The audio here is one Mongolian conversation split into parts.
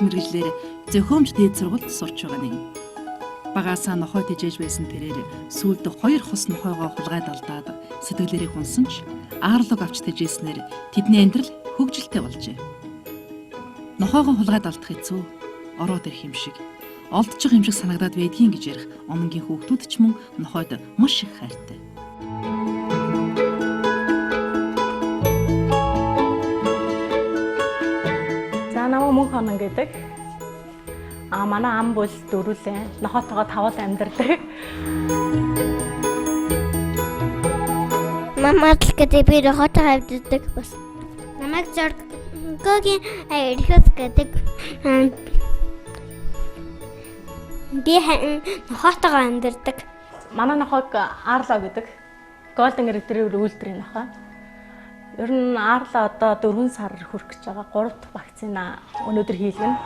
багш мэргэжлэр зохиомж дээд сургуульд сурч байгаа нэг. Багаасаа нохой тижээж байсан тэрээр сүүлд 2 хус нохойгоо хулгайд алдаад сэтгэлээрээ хунсан ч аарлог авч тижээснээр тэдний амьдрал хөгжилтэй болжээ. Нохойгоо хулгайд алдах хэцүү, ороод ирэх юм шиг, олдчих юм шиг санагдаад байдгийн гэж ярих Омонгийн хүүхдүүд ч мөн нохойд маш их хайртай. Мөнх онон гэдэг. Манай ам бол дөрвөлэн, нохоотойгоо тавал амьдардаг. Мамад л гэдэг би нохоотойгоо амьдардаг бас. Намайг зоргогийн эрхэс гэдэг. Би нохоотойгоо амьдардаг. Манай нохойг Арло гэдэг. Голден ретривер үйлдвэрийн нохой. Ер нь Арло одоо 4 сар хүрэх гэж байгаа. 3 дахь вакцина өнөөдөр хийлгэнэ.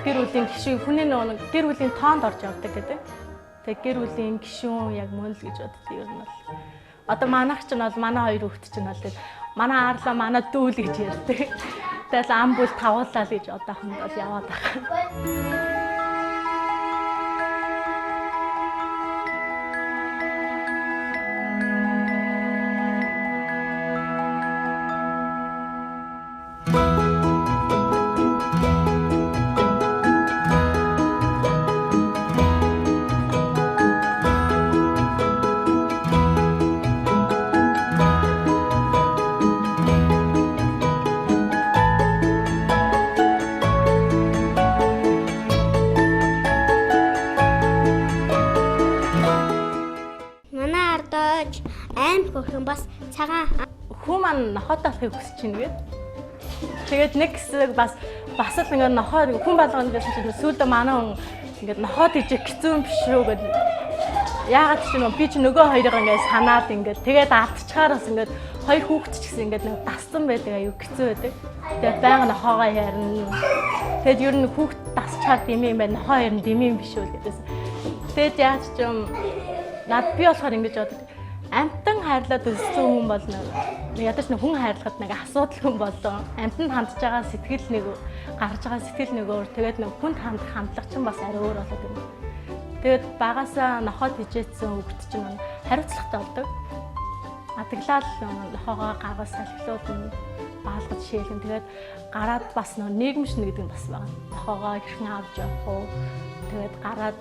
Гэр бүлийн гишүүн хүний нэг гэр бүлийн тоонд орж явдаг гэдэг. Тэгээ гэр бүлийн гишүүн яг мөн л гэж боддог ер нь бол. Одоо манайх ч нь бол манай 2 хүүхэд ч нь бол тэгээд манай Арло манай дүүл гэж ярьдаг. Тэгэл ам бүл тавуулаа гэж одоохонд бол яваад байгаа. Бас цагаан хүн маань нохойтой болохыг хүсэж байна гээд. Тэгээд нэг хэсэг бас л ингээд нохой хүн болгоно гэсэн чинь сүүлдээ манай хүн ингээд нохойд ижих хэцүү юм биш үү гэдэг. Яагаад ч юм би ч нөгөө хоёроо ингээд санаад ингээд тэгээд алдчихаар бас ингээд 2 хүүхэд ч гэсэн ингээд нэг дассан байдаг аюу хэцүү байдаг. Тэгээд байнга нохойгоо ярина. Тэгээд ер нь хүүхэд дасчаар дэмий юм байна. Нохой ярина дэмий юм биш үү гэдээс. Тэгээд яаж ч юм над би болохоор ингэж боддог. Амтан хайрлаад өссөн хүн бол ядаж нэг хүн хайрлахад нэг асуудал хүн болоо. Амтанд хандж байгаа сэтгэл нэг гарч байгаа сэтгэл нэг өөр. Тэгээд нэг хүнд хандах хандлага чинь бас арай өөр болоод байна. Тэгээд багасаа нохойд хижээдсэн хүүхэд чинь хариуцлагатай болдог. Адаглал нохойгоо гаргаж салхилууд нь баалгаж шээлгэн. Тэгээд гараад бас нийгэм шин гэдэг нь бас байна. Нохойгоо хэрхэн авч явах уу? Тэгээд гараад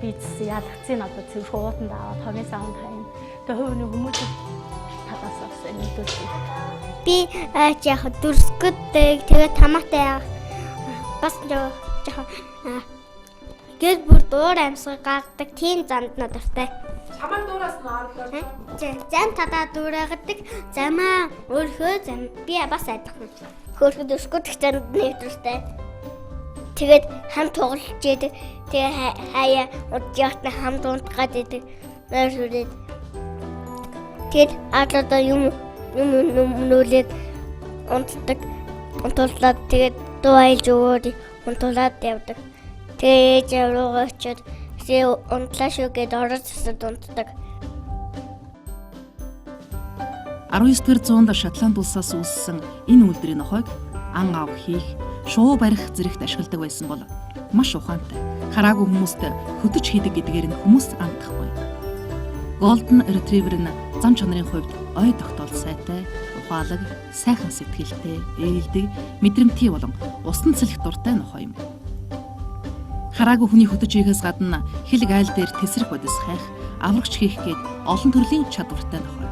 биз ялгцын одоо цэвэр уутанд аваад хогийн савнд хаяна. Тэгээ хувийн хүмүүсийн талаас бас мэдүүлдэг. Би яг дүрсгдэг тэгээ тамаатай бас жоохон гэр бүр дуур амьсгал гаргадаг тийм занднаа дуртай. Чамайг дуураас нь орлоо. Зам татаа дуурайгадаг, замаа өөрхөө зам би бас айдах. Хөөрхөд дүрсгдэг занд нэг дуртай. Тэгээд хамт тоглож яадаг. Тэгээ хаяа удаад хамт унтгаад идэг. Нэршүрээд тэгээд атлаа юм нүүлээд унтдаг. Унтуулаад тэгээд дуайлж өгөөд унтуулаад явдаг. Тэгээд явруугаа очиод унтлаа шүү гэд ороод цэсэд унтдаг. 19-р зуунд Шотланд улсаас үүссэн энэ үйлдвэрийн нохойг ан авах хийх, шуу барих зэрэгт ашигладаг байсан бол маш ухаантай. Хараагүй хүмүүст хөдөж хийдэг гэдгээр нь хүмүүс андахгүй. Golden Retriever нь зам чанарын хувьд ой тогтоол сайтай, ухаалаг, сайхан сэтгэлтэй, ээлдэг, мэдрэмтгий болон усан цэлэх дуртай нохой юм. Хараагүй хүний хөдөж ийгээс гадна хэл гайл дээр тесрэх бодис хайх, аврагч хийх гээд олон төрлийн чадвартай нохой.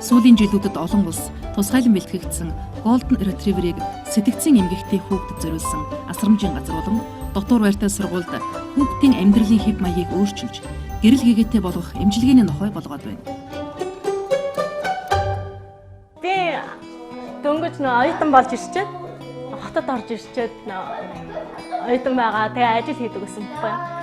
Сүүлийн жилүүдэд олон улс тусгайлан бэлтгэгдсэн Golden Retriever-ыг сэтгцэн эмгэгтэй хүүхдэд зориулсан асрамжийн газар болон дотор байртай сургуульд хүүхдийн амьдралын хэв маягийг өөрчилж, гэрэл гэгээтэй болгох эмчилгээний нохой болгоод байна. Би дөнгөж нөө оюутан болж ирчээд хотод орж ирчээд оюутан байгаа. Тэгээ ажил хийдэг гэсэн байхгүй.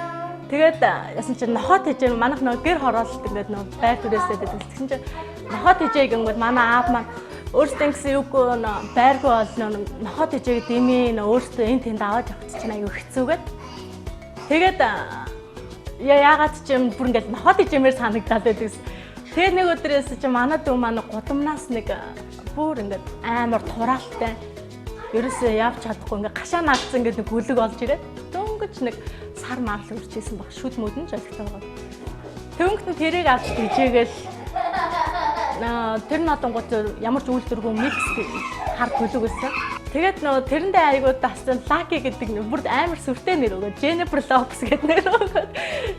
Тэгээд ясан чинь нохот хижээ манайх нөө гэр хороолт ингээд нөө байр түрээсээ байдаг. Тэгсэн чинь нохот хижээ гингүүд манай аав маань өөртөө гэсэн юугүй байргүй болно нохот хижээг дэмий өөртөө энэ тэнд аваад явчих чинь аюу хэцүүгээд тэгээд яагаад ч юм бүр ингээд нохот хижээмээр санагдаад байдаг. Тэгээд нэг өдрөөс чинь манай дүү манай гудамнаас нэг бүр ингээд амар тураалтай ерөөсөө явж чадахгүй ингээд гашаа наагдсан гэдэг нэг гүлэг олж ирээд дөнгөж нэг сар марл үрчээсэн баг шүд мөдөн жолигтойгоо. Төвөнгөтн тэрийг авч дижээгээл тэр надангууд ямар ч үйлдвэргүй микс хар төлөг байсан. Тэгээд нөө тэрэндээ айгуу дасан Lucky гэдэг нэг бүр амар сүртэй нэр өгөө. Jennifer Lopez гэдэг нэр өгөө.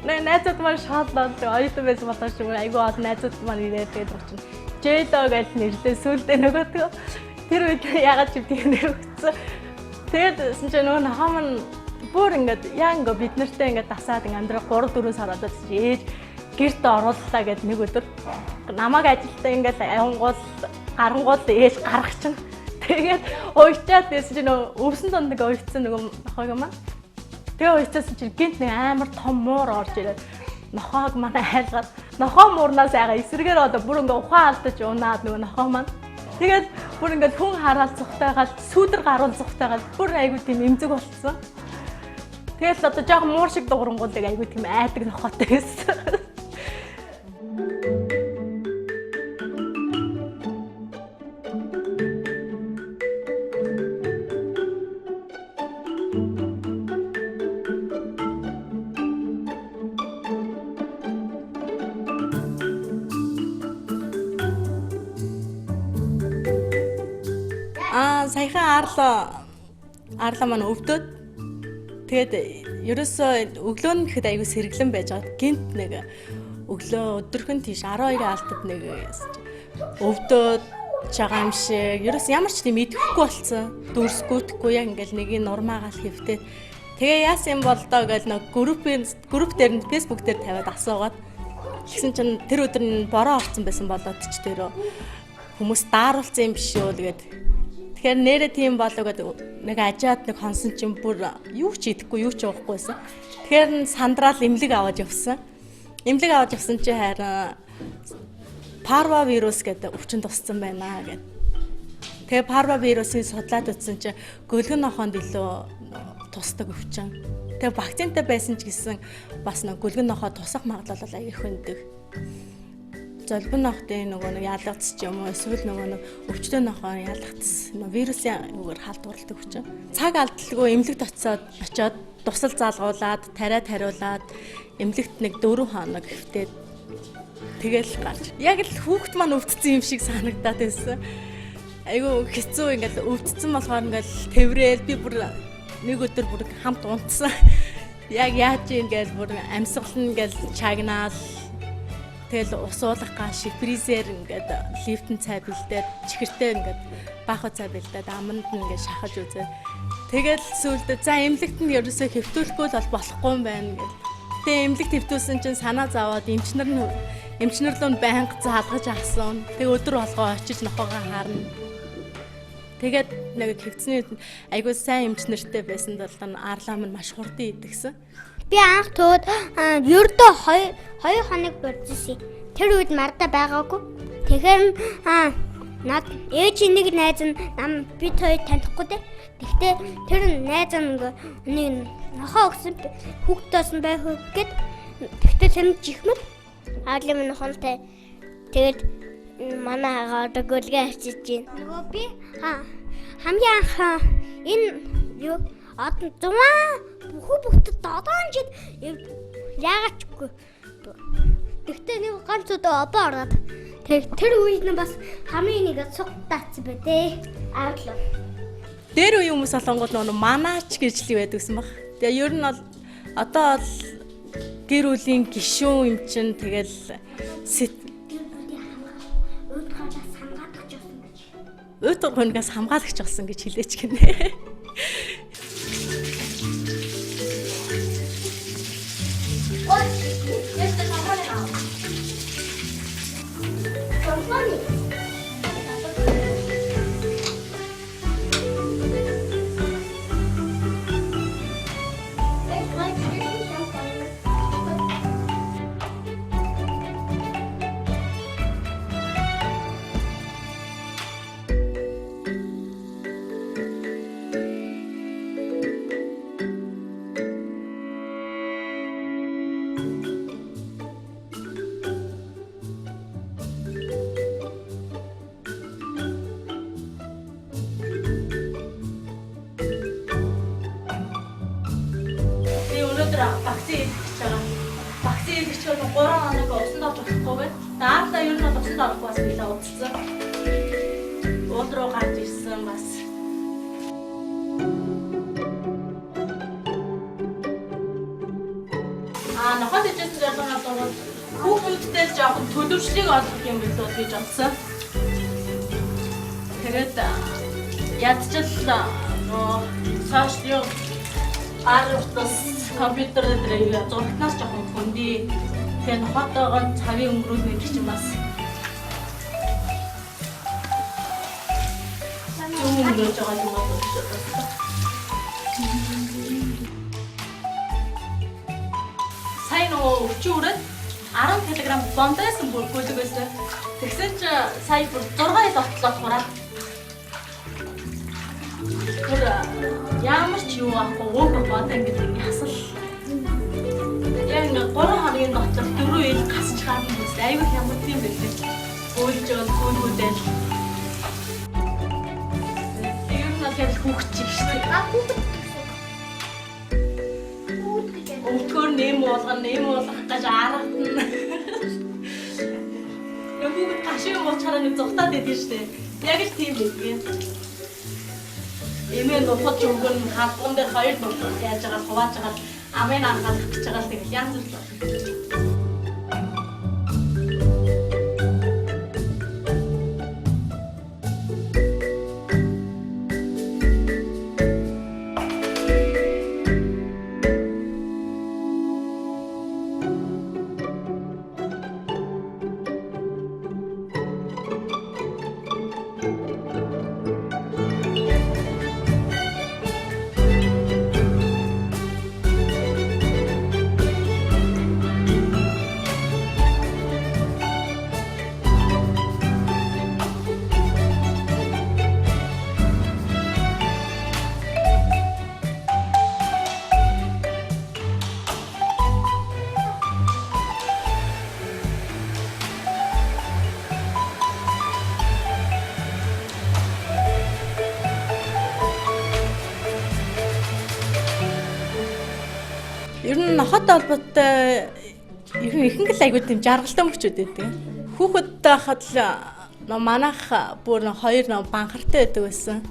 Найзууд маань шоолоод оюутан байсан болохоор шүү айгуу олон найзууд маань ирээд тэгээд очив. J-Lo гэж нэрлээ сүлдээ нөгөөдгөө. Тэр үед ягаад ч тийм нэр өгсөн. Тэгээд чинь нөгөө нохоо маань бүр ингээд яа ингээ бид нартай ингээд дасаад амьдрал 3-4 сар одод ээж гэрт орууллаа гэд нэг өдөр намайг ажилтаа ингээд гарангуул ээж гарах чинь тэгээд уйчаад байсан чинь нөгөө өвсөн донд нэг уйцсан нөгөө нохойг маань тэгээ уйцсан чинь гинт нэг амар том муур орж ирээд нохойг манай айлгаад нохоо муурнаас яга эсрэгээр одоо бүр ингээд ухаан алдаж унаад нөгөө нохоо маань тэгээд бүр ингээд хүн хараал зүхтайгаад сүүдэр гаруул зүхтайгаад бүр айгуу тийм эмзэг болцсон. Тэгэл одоо жоох муур шиг дуурангуулдаг айгуу тийм айдаг нохоотой байсан. Саяхан Арла маань өвдөд. Тэгээд ерөөсөө өглөө нь гэхэд аягүй сэргэлэн байж байгаа. Гинт нэг өглөө өдөрхөн тийш 12 алтад нэг өвдөд байгаа юм шиг. Ерөөс ямар ч тийм идэхгүй болсон. Дүрсгүйтгэхгүй яг ингээл нэг нурмаагаал хэвтэй. Тэгээ яасан юм бол доо гэж нэг групп дээр нь Facebook дээр тавиад асуугаад тэгсэн чинь тэр өдөр нь бороо орсон байсан болоод ч тэрөө хүмүүс дааруулсан юм биш үү тэгээд тэгэхээр нэрээ тийм болоо гэдэг нэг ажаад нэг хонсон чинь бүр юу ч идэхгүй юу ч ууахгүйсэн. Тэгэхээр сандраал эмнэлэг аваад явсан. Эмнэлэг аваад явсан чи харин парва вирус гэдэг өвчин туссан байна гэд. Тэгээ парва вирусын судлаад үзсэн чи гөлгөн нохоонд илүү тусдаг өвчин. Тэгээ вакцинтай байсан ч гэсэн бас нэг гөлгөн нохоо тусах магадлал аяг их өндөг. Золбон нохтын нөгөө нэг ялгц ч юм уу эсвэл нөгөө нэг өвчтөн нохоо ялгц вирусын үгээр халдварлагддаг өвчин. Цаг алдалгүй эмнэлэгт очиод тусал залгуулад, тариад хариулаад эмнэлэгт нэг 4 хоног хэвтээд тэгэл гарч. Яг л хүүхэд маань өвдсөн юм шиг санагдаад байсан. Айгу хэцүү ингээл өвдсөн болохоор ингээл тэврээл би бүр нэг өдөр бүр хамт унтсан. Яг яаж юм гээл бүр амьсгал нь ингээл чагнаал. Тэгэл ус уулах гаш фризер ингээд лифтэн цай бэлдээд чихэртэй ингээд баахад цай бэлдээд аманд нь ингээд шахаж үзээ. Тэгэл сүүлдээ за эмнэлэгт нь ерөөсөө хэвтүүлэхгүй л болохгүй юм байна гэл. Тэгээ эмнэлэгт хэвтүүлсэн чинь санаа зовоод эмчнэр лөө байнга заалгаж авсан. Тэгээ өдөр болгоо очиж нохоогоо харна. Тэгээд нэг хэвцний айгуу сайн эмчнэртэй байсан бол Арла минь маш хурдан идэгсэн. Би анх тууд ердөө 2 хоног бодсон. Тэр үед марда байгаагүй. Тэгэхээр над ээж нэг найз нь бид хоёр танихгүй дээ. Тэгтээ тэр найз нь нэг нохоо өгсөн хүүхдээс нь байх гээд тэгтээ тэр чихмэл Арла минь хонтой. Тэгээд манай агаа гөлгээ авчиж гин. Нөгөө би хамгийн анх энэ юу одоо хүүхдэд додоон жид яагаад чгүй. Тэгтээ нэг ганц удаа обоо ороод Тэр үед нь бас хамгийн нэгэд суг таацсан бэ дээ. Аадлаа. Дээр үе хүмүүс олонгууд нөгөө манаач гэж л байдаг гэсэн баг. Тэгээ ер нь бол одоо бол гэр бүлийн гишүүн юм чинь тэгэл Өөд хоногоос хамгаалагч болсон гэж хэлээч гинэ. Вакцины гэж бол 3 хоног усанд орж болохгүй байна. Даалаа ер нь бол усанд орохгүй бас билээ удалсан. Уул руу гарч ирсэн бас. Нохот ижсэн ялгаагаар бол хүүхдүүдтэй жоохон төлөвшлийг олгох юм билүү гэж бодсон. Тэгээд ядчил сошиал аргатас компьютер дээр зурагтнаас жоохон хүндий. Тэгээд нохотойгоо цагийн өнгөрүүлнэ гэж юм бас. Юм өнгөрөж байгаа юм байна. Сайн нөгөө өвчин үрээд 10 кг бомбээс бүргүүлэг байсан. Тэгсэн чи сая 6 жил отлоо тураад. Тэр ямар ч юу ахгүй өөхө бод ингэ хасал. Яг 3 хоногийн дотор 4 ил гасч гарна гэсэн. Аюу ямар тийм байлээ. Өөлж байгаа түүнүүдээ. Тэр нь тэгэл хүүхчих шүү дээ. Өвтгөр нэм болгох гэж аргатна. Бүгд гашиг уучраа нэг зугатаад байдаг шүү дээ. Яг л тийм байдаг. Эмээ нухад өнгөн хавган дээр 2 нухад яаж байгаа хувааж байгаа амын анхаад гэж байгаа л тэгэл янз бүр. Ер нь нохот холбоотой ихэнх л айгуу тийм жаргалтай мөчүүд байдаг. Хүүхэд байхад л манайх бүр 2 банхартай байдаг байсан.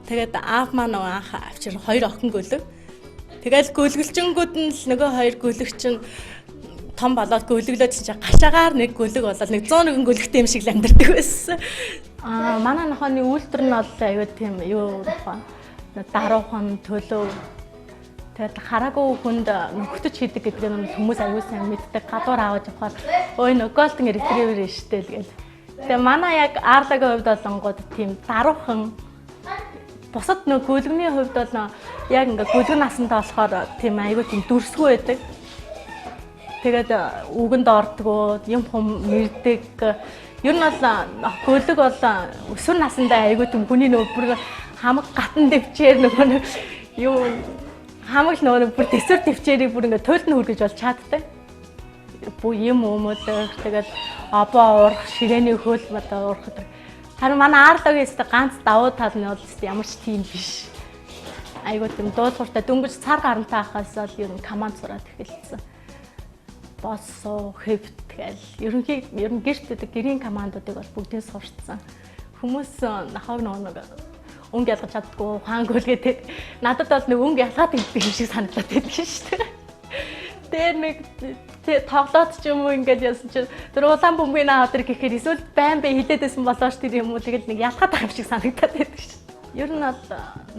Тэгээд аав маань анх авчир 2 охин гөлөг. Тэгэл гөлгөлчөнгүүд нь л нөгөө 2 гөлөгч нь том болоод гөлөглөөд чинь гашаагаар нэг гөлөг болоод нэг 101 гөлөгтэй юм шиг л амьдардаг байсан. Манай нохооны үйлдвэр нь бол айгуу тийм юу нохоо даруухан төлөв. Тэгээд хараагүй хүнд нөхдөж хийдэг гэдэг нь хүмүүс аюул сайн мэддэг. Гадуур аваад явхаар ой нөө голден ретривер штэ тэгэл. Тэгээ манай яг Арлагийн хувьд болонгууд тийм даруухан бусад нөө гөлгөний хувьд бол яг ингээ гөлгөн насантай болохоор тийм аюул тийм дүрсгүй байдаг. Тэгээд үгэнд ордгоо юм хум мэрдэг. Ер нь бол гөлөг бол өсвөр насандаа аюул тийм хүний нөө бүр хамаг гатан дэвчээр нөгөө юу хамаг л нөгөө бүр дэсвэр төвчээрийг бүр ингээд туйлд нь хүргэж бол чаддаг. Бүү юм өмөлөх тэгээд обоо уурах, ширээний хөл мата уурах. Харин манай Арлагийн өстө ганц давуу тал нь бол ямар ч тийм биш. Айгуу тийм дуулууртай дөнгөж цар гарантай хахаас л ер нь команд сураад эхэлсэн. боссоо, хэвт тэгэл ер нь гэртээ гэрийн командуудыг бол бүгдийг сурцсан. Хүмүүс нохоог нэг өнгө ялгаж чаддгүй, хаан гөлгээд надад бол нэг өнгө ялгаад идэх юм шиг санагдаад байдаг шүү дээ. Тэр нэг тоглоод ч юм уу ингээд яасан чинь тэр улаан бөмбөгийн наадар гэхээр эсвэл байн хилээдсэн болооч тэр юм уу тэгэл нэг ялгаад байгаа юм шиг санагдаад байдаг шүү. Ер нь бол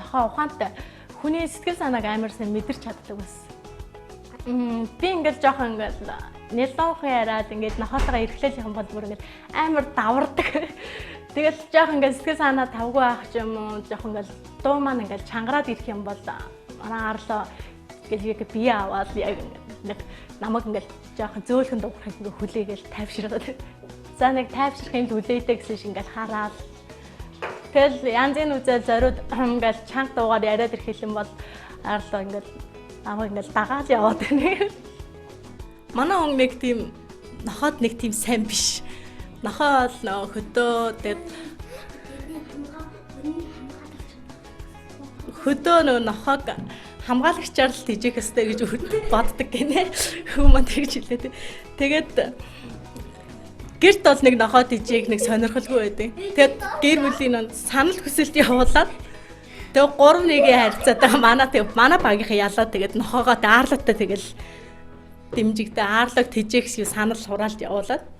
нохоо ухаантай хүний сэтгэл санааг амар сайн мэдэрч чаддаг байсан. Би ингээд жоохон ингээд нэлонхон яриад ингээд нохоотойгоо эргэлээх юм бол бүр ингээд амар давардаг. Тэгэл жоохон ингээд сэтгэл санаа тавгүй байх ч юм уу жоохон ингээд дуу маань ингээд чангараад ирэх юм бол манай арлоо гэж бие аваад яг нэг намайг ингээд жоохон зөөлхөн дуурахыг ингээд хүлээгээл тайвшираад. За нэг тайвширхын түлээтэй гэсэн шиг ингээд хараад тэгэл янзын үзэл зориуд ингээд чанга дуугаар яриад ирэх юм бол арлоо ингээд намайг ингээд дагаад яваад байна. Манай хүн нэг тийм нохоод нэг тийм сайн биш. Нохоо л хөдөө тэгээд хөдөө нохоог хамгаалагчаар л тийжэх ёстой гэж боддог гинэ. Хүмүүс тэгж хэлээ. Тэгээд гэрт бол нэг нохоо тийжээх нэг сонирхолгүй байдаг. Тэгээд гэр бүлийн санал хүсэлт явуулаад тэгээд 3-1-ийн харьцаатай манай багийнхаа ялаад тэгээд нохоогоо аарлаатай тэгэл дэмжигдээ аарлаг тийжээх шиг санал хураалт явуулаад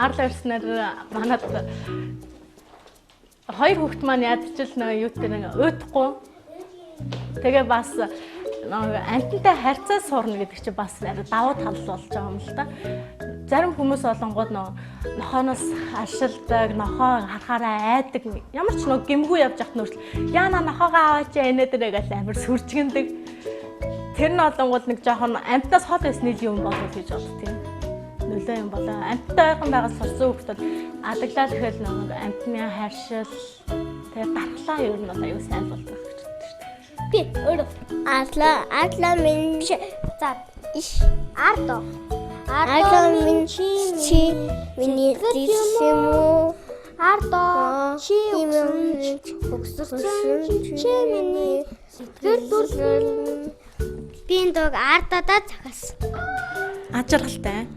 Арл ирснээр манад хоёр хүүхэд маань ядчил нэг юутай нэг уйдахгүй. Тэгээ бас амттай харьцаа сурна гэдэг чинь бас давуу тал болж байгаа юм л да. Зарим хүмүүс олонгууд нохооноос ашилдаг, нохоо харахаараа айдаг. Ямар ч нэг гэмгүй явж явах нөрсөл яана нохоогоо аваач энэ дээрээ гэж амар сүрчгэндэг. Тэр нь олонгууд нэг жоохон амтнаас хол байсны юм болов гэж боддог. Нөлөө юм болоо. Амттай ойрхон байгаа сурсан хүмүүс адаглаад ирэхэд нэг амтны харшил тэгээ дархлаа ер нь аюу сайн болдог гэж боддог шүү дээ. Би өөрөө арла минь за иш ардо минь чи миний дисэмо ардо чи өгсөрсөн чи миний сэтгэл би дог ардадаа захаас Ажралтай.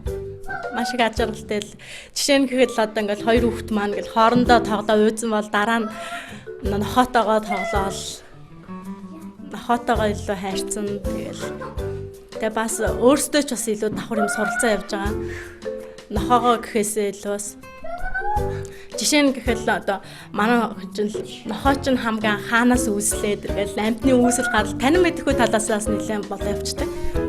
Маш их ажралтай л жишээ нь гэхэд л одоо ингээл хоёр хүүхэд маань ингээл хоорондоо тоглоо үйзэн бол дараа нь нохоотойгоо тоглоол нохоотойгоо илүү хайрцан тэгээ бас өөрсдөө ч бас илүү давхар юм суралцаа явж байгаа. Нохоогоо гэхээсээ илүү бас жишээ нь гэхэд л одоо манай нохоо ч хамгийн хаанаас үүслээд тэгэл амтны үүсэл гарал танин мэдхгүй талаас нэлээд болоо явчихдаг.